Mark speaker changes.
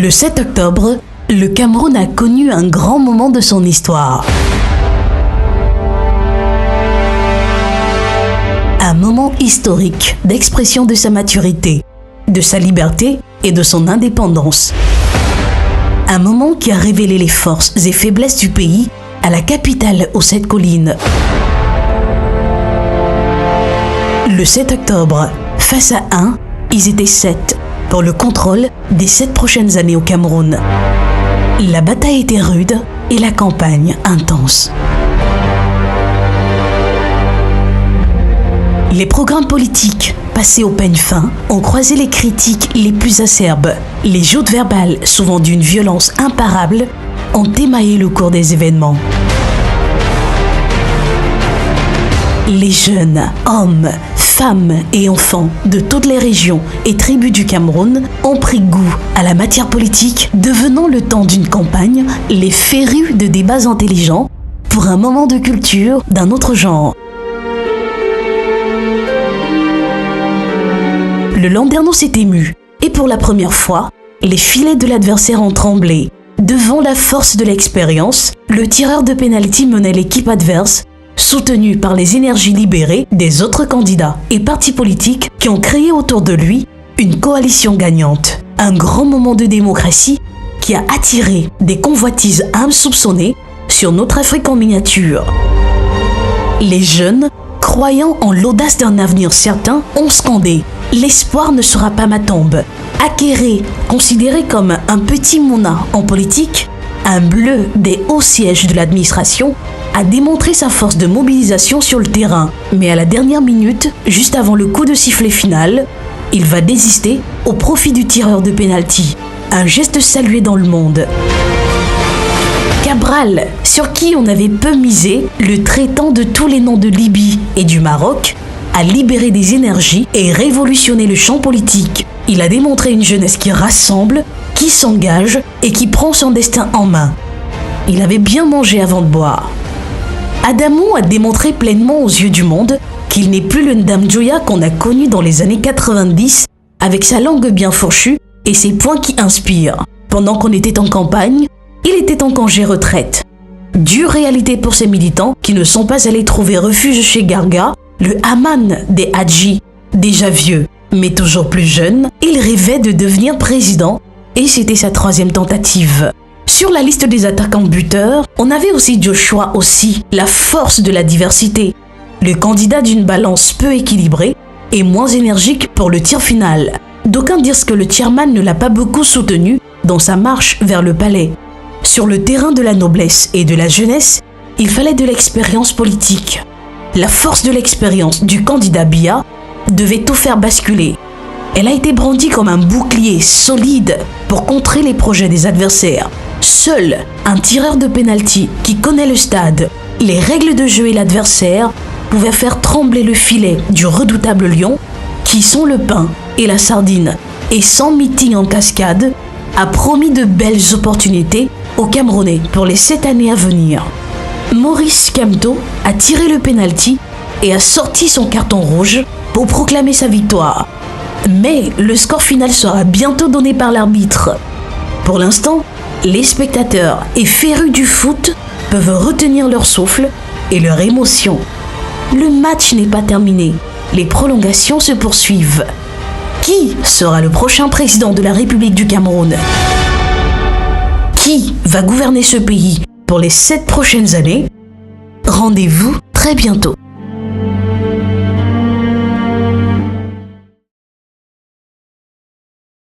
Speaker 1: Le 7 octobre, le Cameroun a connu un grand moment de son histoire. Un moment historique d'expression de sa maturité, de sa liberté et de son indépendance. Un moment qui a révélé les forces et faiblesses du pays à la capitale aux 7 collines. Le 7 octobre, face à 1, ils étaient 7 pour le contrôle des 7 prochaines années au Cameroun. La bataille était rude et la campagne intense. Les programmes politiques, passés au peigne fin, ont croisé les critiques les plus acerbes. Les joutes verbales, souvent d'une violence imparable, ont émaillé le cours des événements. Les jeunes, hommes, femmes et enfants de toutes les régions et tribus du Cameroun ont pris goût à la matière politique, devenant le temps d'une campagne les férus de débats intelligents pour un moment de culture d'un autre genre. Le Landerneau s'est ému et pour la première fois, les filets de l'adversaire ont tremblé. Devant la force de l'expérience, le tireur de pénalty menait l'équipe adverse, soutenu par les énergies libérées des autres candidats et partis politiques qui ont créé autour de lui une coalition gagnante. Un grand moment de démocratie qui a attiré des convoitises insoupçonnées sur notre Afrique en miniature. Les jeunes, croyant en l'audace d'un avenir certain, ont scandé « L'espoir ne sera pas ma tombe ». Akéré, considéré comme un petit Mouna en politique, un bleu des hauts sièges de l'administration, a démontré sa force de mobilisation sur le terrain. Mais à la dernière minute, juste avant le coup de sifflet final, il va désister au profit du tireur de pénalty. Un geste salué dans le monde. Cabral, sur qui on avait peu misé, le traitant de tous les noms de Libye et du Maroc, a libéré des énergies et révolutionné le champ politique. Il a démontré une jeunesse qui rassemble, qui s'engage et qui prend son destin en main. Il avait bien mangé avant de boire. Adamou a démontré pleinement aux yeux du monde qu'il n'est plus le Ndamjoya qu'on a connu dans les années 90 avec sa langue bien fourchue et ses poings qui inspirent. Pendant qu'on était en campagne, il était en congé retraite. Dure réalité pour ces militants qui ne sont pas allés trouver refuge chez Garga, le Haman des Hadji, déjà vieux, mais toujours plus jeune. Il rêvait de devenir président et c'était sa 3e tentative. Sur la liste des attaquants buteurs, on avait aussi Joshua aussi, la force de la diversité, le candidat d'une balance peu équilibrée et moins énergique pour le tir final. D'aucuns disent que le chairman ne l'a pas beaucoup soutenu dans sa marche vers le palais. Sur le terrain de la noblesse et de la jeunesse, il fallait de l'expérience politique. La force de l'expérience du candidat Biya devait tout faire basculer. Elle a été brandie comme un bouclier solide pour contrer les projets des adversaires. Seul un tireur de pénalty qui connaît le stade, les règles de jeu et l'adversaire pouvait faire trembler le filet du redoutable lion qui, sans le pain et la sardine et sans meeting en cascade, a promis de belles opportunités aux Camerounais pour les 7 années à venir. Maurice Kamto a tiré le pénalty et a sorti son carton rouge pour proclamer sa victoire. Mais le score final sera bientôt donné par l'arbitre. Pour l'instant, les spectateurs et férus du foot peuvent retenir leur souffle et leur émotion. Le match n'est pas terminé, les prolongations se poursuivent. Qui sera le prochain président de la République du Cameroun? Qui va gouverner ce pays pour les 7 prochaines années? Rendez-vous très bientôt.